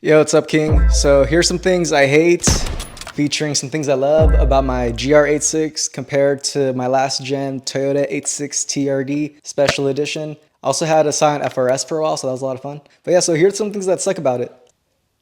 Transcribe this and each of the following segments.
Yo, what's up, King? So here's some things I hate, featuring some things I love about my GR86 compared to my last gen Toyota 86 TRD Special Edition. I also had a Scion FRS for a while, so that was a lot of fun. But yeah, so here's some things that suck about it.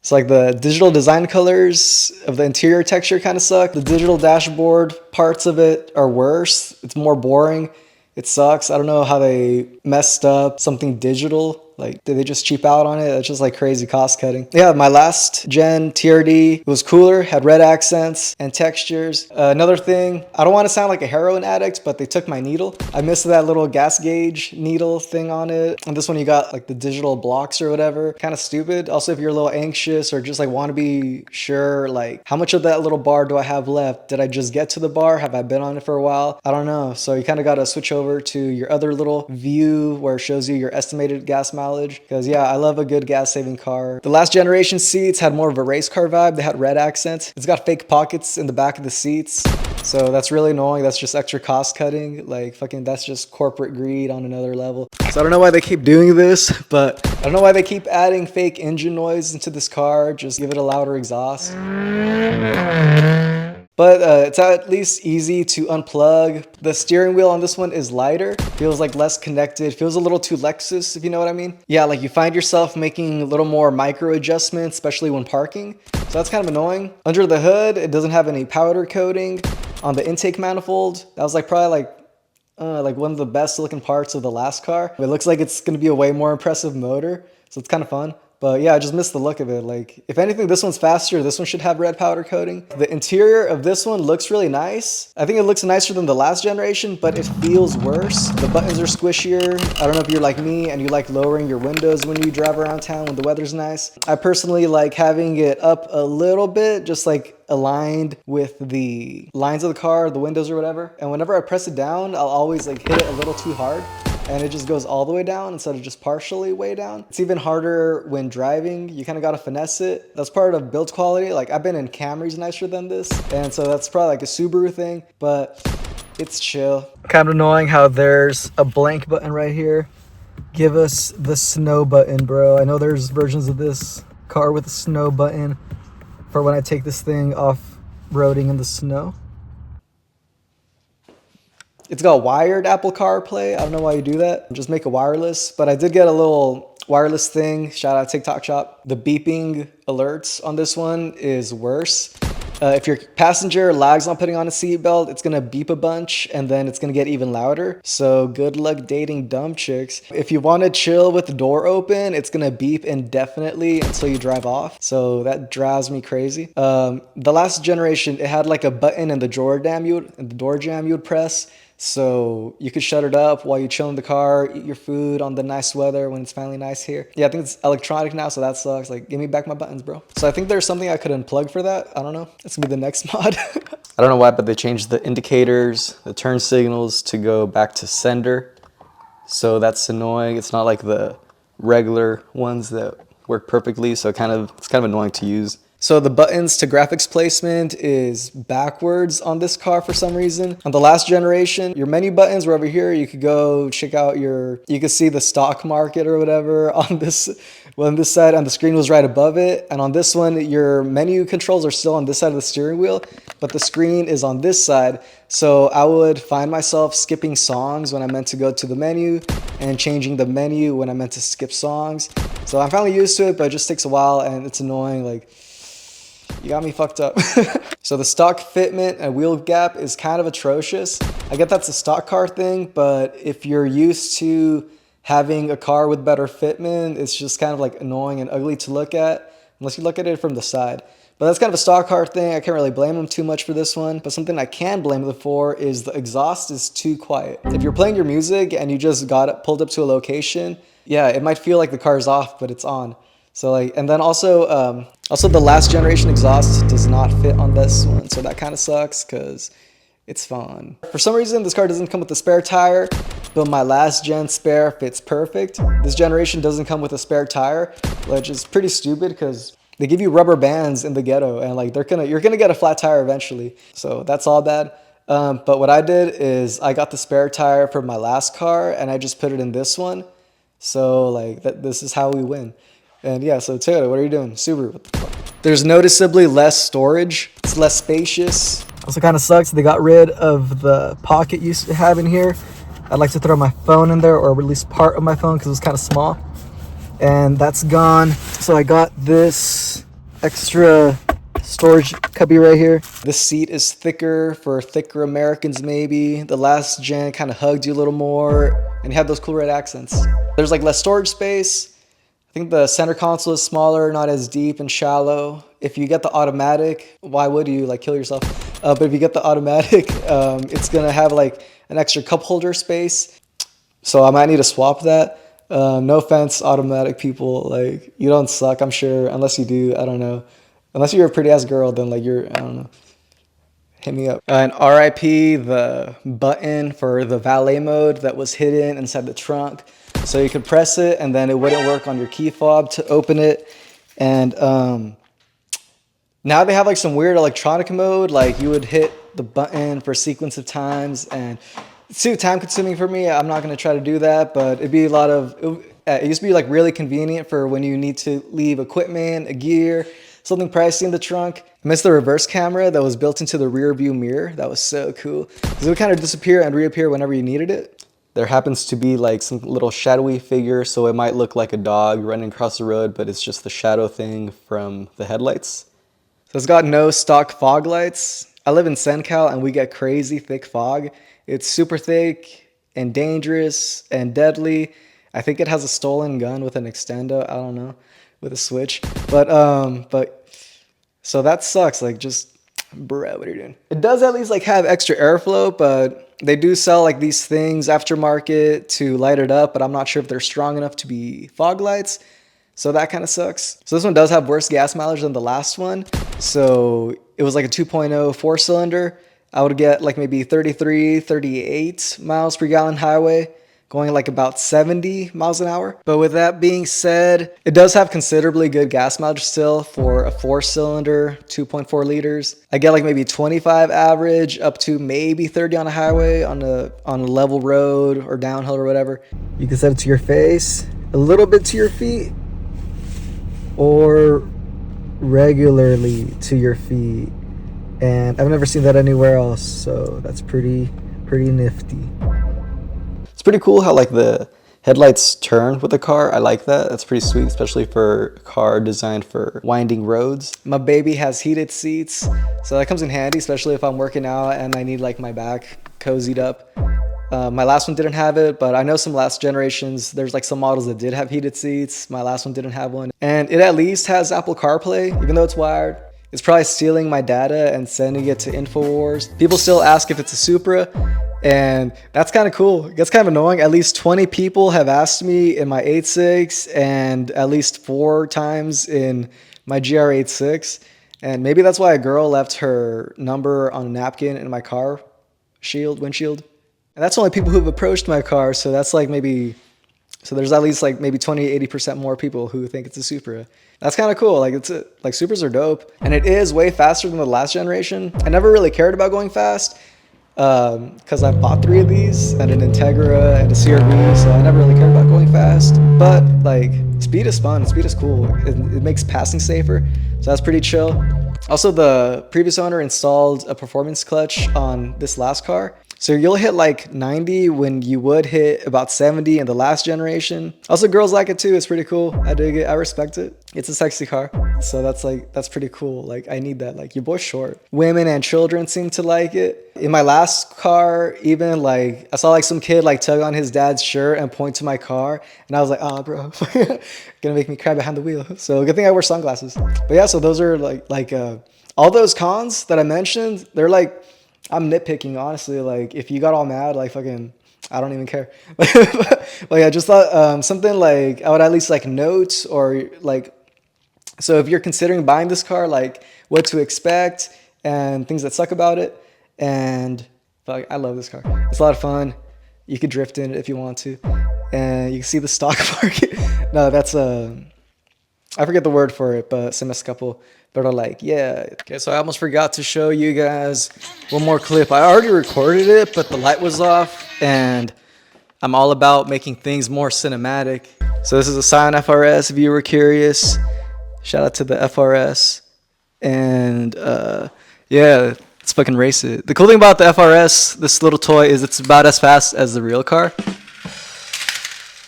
It's like the digital design colors of the interior texture kind of suck. The digital dashboard parts of it are worse. It's more boring. It sucks. I don't know how they messed up something digital. Like, did they just cheap out on it? It's just like crazy cost cutting. Yeah, my last gen TRD was cooler, had red accents and textures. Another thing, I don't want to sound like a heroin addict, but they took my needle. I missed that little gas gauge needle thing on it. And this one, you got like the digital blocks or whatever. Kind of stupid. Also, if you're a little anxious or just like want to be sure, like, how much of that little bar do I have left? Did I just get to the bar? Have I been on it for a while? I don't know. So you kind of got to switch over to your other little view where it shows you your estimated gas mileage. Because yeah, I love a good gas saving car. The last generation seats had more of a race car vibe. They had red accents. It's got fake pockets in the back of the seats. So that's really annoying. That's just extra cost cutting. Like fucking, that's just corporate greed on another level. So I don't know why they keep doing this, but I don't know why they keep adding fake engine noise into this car. Just give it a louder exhaust. But it's at least easy to unplug. The steering wheel on this one is lighter. Feels like less connected. Feels a little too Lexus, if you know what I mean. Yeah, like you find yourself making a little more micro adjustments, especially when parking. So that's kind of annoying. Under the hood, it doesn't have any powder coating. On the intake manifold, that was like probably like one of the best looking parts of the last car. It looks like it's gonna be a way more impressive motor, so it's kind of fun. But yeah, I just missed the look of it. Like, if anything, this one's faster. This one should have red powder coating. The interior of this one looks really nice. I think it looks nicer than the last generation, but it feels worse. The buttons are squishier. I don't know if you're like me and you like lowering your windows when you drive around town when the weather's nice. I personally like having it up a little bit, just like aligned with the lines of the car, the windows or whatever. And whenever I press it down, I'll always like hit it a little too hard, and it just goes all the way down instead of just partially way down. It's even harder when driving. You kind of got to finesse it. That's part of build quality. Like, I've been in Camrys nicer than this, and so that's probably like a Subaru thing, but it's chill. Kind of annoying how there's a blank button right here. Give us the snow button, bro. I know there's versions of this car with a snow button for when I take this thing off-roading in the snow. It's got wired Apple CarPlay. I don't know why you do that. Just make it wireless. But I did get a little wireless thing. Shout out TikTok Shop. The beeping alerts on this one is worse. If your passenger lags on putting on a seatbelt, it's gonna beep a bunch and then it's gonna get even louder. So good luck dating dumb chicks. If you wanna chill with the door open, it's gonna beep indefinitely until you drive off. So that drives me crazy. The last generation, it had like a button in the door jam you would press. So you could shut it up while you chill in the car, eat your food on the nice weather when it's finally nice here. Yeah, I think it's electronic now, so that sucks. Like, give me back my buttons, bro. So I think there's something I could unplug for that. I don't know. It's gonna be the next mod. I don't know why, but they changed the indicators, the turn signals to go back to sender. So that's annoying. It's not like the regular ones that work perfectly. So it's kind of annoying to use. So the buttons to graphics placement is backwards on this car for some reason. On the last generation, your menu buttons were over here. You could go check out you could see the stock market or whatever on this. Well, on this side, and the screen was right above it. And on this one, your menu controls are still on this side of the steering wheel, but the screen is on this side. So I would find myself skipping songs when I meant to go to the menu and changing the menu when I meant to skip songs. So I'm finally used to it, but it just takes a while and it's annoying. Like, you got me fucked up. So the stock fitment and wheel gap is kind of atrocious. I get that's a stock car thing, but if you're used to having a car with better fitment, it's just kind of like annoying and ugly to look at, unless you look at it from the side. But that's kind of a stock car thing. I can't really blame them too much for this one. But something I can blame them for is the exhaust is too quiet. If you're playing your music and you just got it pulled up to a location, yeah, it might feel like the car's off, but it's on. So like, and then also the last generation exhaust does not fit on this one. So that kind of sucks because it's fun. For some reason, this car doesn't come with a spare tire, but my last gen spare fits perfect. This generation doesn't come with a spare tire, which is pretty stupid because they give you rubber bands in the ghetto and like you're gonna get a flat tire eventually. So that's all bad. But what I did is I got the spare tire for my last car and I just put it in this one. So like this is how we win. And yeah, so Toyota, what are you doing? Subaru, what the fuck? There's noticeably less storage. It's less spacious. Also kind of sucks they got rid of the pocket you used to have in here. I'd like to throw my phone in there, or at least part of my phone, because it was kind of small. And that's gone. So I got this extra storage cubby right here. The seat is thicker for thicker Americans maybe. The last gen kind of hugged you a little more, and you have those cool red accents. There's like less storage space. I think the center console is smaller, not as deep and shallow. If you get the automatic, why would you like kill yourself? But if you get the automatic, it's gonna have like an extra cup holder space. So I might need to swap that. No offense, automatic people, like you don't suck, I'm sure, unless you do, I don't know. Unless you're a pretty ass girl, then like you're, I don't know. Hit me up. And RIP the button for the valet mode that was hidden inside the trunk. So you could press it and then it wouldn't work on your key fob to open it. And now they have like some weird electronic mode. Like you would hit the button for a sequence of times, and it's too time consuming for me. I'm not going to try to do that, but it'd be a lot of, it used to be like really convenient for when you need to leave equipment, a gear, something pricey in the trunk. I missed the reverse camera that was built into the rear view mirror. That was so cool, because it would kind of disappear and reappear whenever you needed it. There happens to be like some little shadowy figure, so it might look like a dog running across the road, but it's just the shadow thing from the headlights. So it's got no stock fog lights. I live in SenCal and we get crazy thick fog. It's super thick and dangerous and deadly. I think it has a stolen gun with an extendo. I don't know, with a switch. But so that sucks. Like just, bro, what are you doing? It does at least like have extra airflow, but they do sell like these things aftermarket to light it up, but I'm not sure if they're strong enough to be fog lights. So that kind of sucks. So this one does have worse gas mileage than the last one. So it was like a 2.0 4-cylinder. I would get like maybe 33, 38 miles per gallon highway, going like about 70 miles an hour. But with that being said, it does have considerably good gas mileage still for a 4-cylinder, 2.4 liters. I get like maybe 25 average up to maybe 30 on a highway on a level road or downhill or whatever. You can set it to your face, a little bit to your feet, or regularly to your feet. And I've never seen that anywhere else, so that's pretty nifty. It's pretty cool how like the headlights turn with the car. I like that. That's pretty sweet, especially for a car designed for winding roads. My baby has heated seats, so that comes in handy, especially if I'm working out and I need like my back cozied up. My last one didn't have it, but I know some last generations, there's like some models that did have heated seats. My last one didn't have one. And it at least has Apple CarPlay, even though it's wired. It's probably stealing my data and sending it to InfoWars. People still ask if it's a Supra, and that's kind of cool. It gets kind of annoying. At least 20 people have asked me in my 86 and at least 4 times in my GR86. And maybe that's why a girl left her number on a napkin in my car windshield. And that's only people who've approached my car, so that's like maybe, so there's at least like maybe 20-80% more people who think it's a Supra. That's kind of cool. Like like Supras are dope, and it is way faster than the last generation. I never really cared about going fast because I bought 3 of these and an Integra and a CR-V, so I never really cared about going fast. But like speed is fun, speed is cool. It makes passing safer, so that's pretty chill. Also, the previous owner installed a performance clutch on this last car. So you'll hit like 90 when you would hit about 70 in the last generation. Also, girls like it too. It's pretty cool. I dig it. I respect it. It's a sexy car. So that's pretty cool. Like I need that. Like your boy's short. Women and children seem to like it. In my last car, even like I saw like some kid like tug on his dad's shirt and point to my car. And I was like, oh bro, gonna make me cry behind the wheel. So good thing I wear sunglasses. But yeah, so those are like all those cons that I mentioned, they're like, I'm nitpicking, honestly. Like, if you got all mad, like, fucking, I don't even care. But yeah, just thought something like I would at least like note, or like, so if you're considering buying this car, like what to expect and things that suck about it. And fuck, I love this car. It's a lot of fun. You could drift in it if you want to, and you can see the stock market. No, that's I forget the word for it, but some couple. But are like, yeah. Okay, so I almost forgot to show you guys one more clip. I already recorded it, but the light was off, and I'm all about making things more cinematic. So this is a Scion FRS, if you were curious. Shout out to the FRS. And yeah, let's fucking race it. The cool thing about the FRS, this little toy, is it's about as fast as the real car.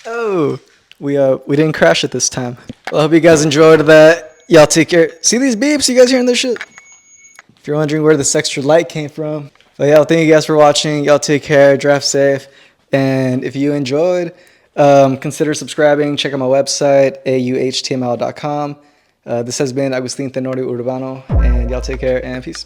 Oh, we didn't crash it this time. Well, I hope you guys enjoyed that. Y'all take care. See these beeps? You guys hearing this shit? If you're wondering where this extra light came from. But yeah, thank you guys for watching. Y'all take care. Drive safe. And if you enjoyed, consider subscribing. Check out my website, auhtml.com. This has been Agustin Tenorio Urbano. And y'all take care and peace.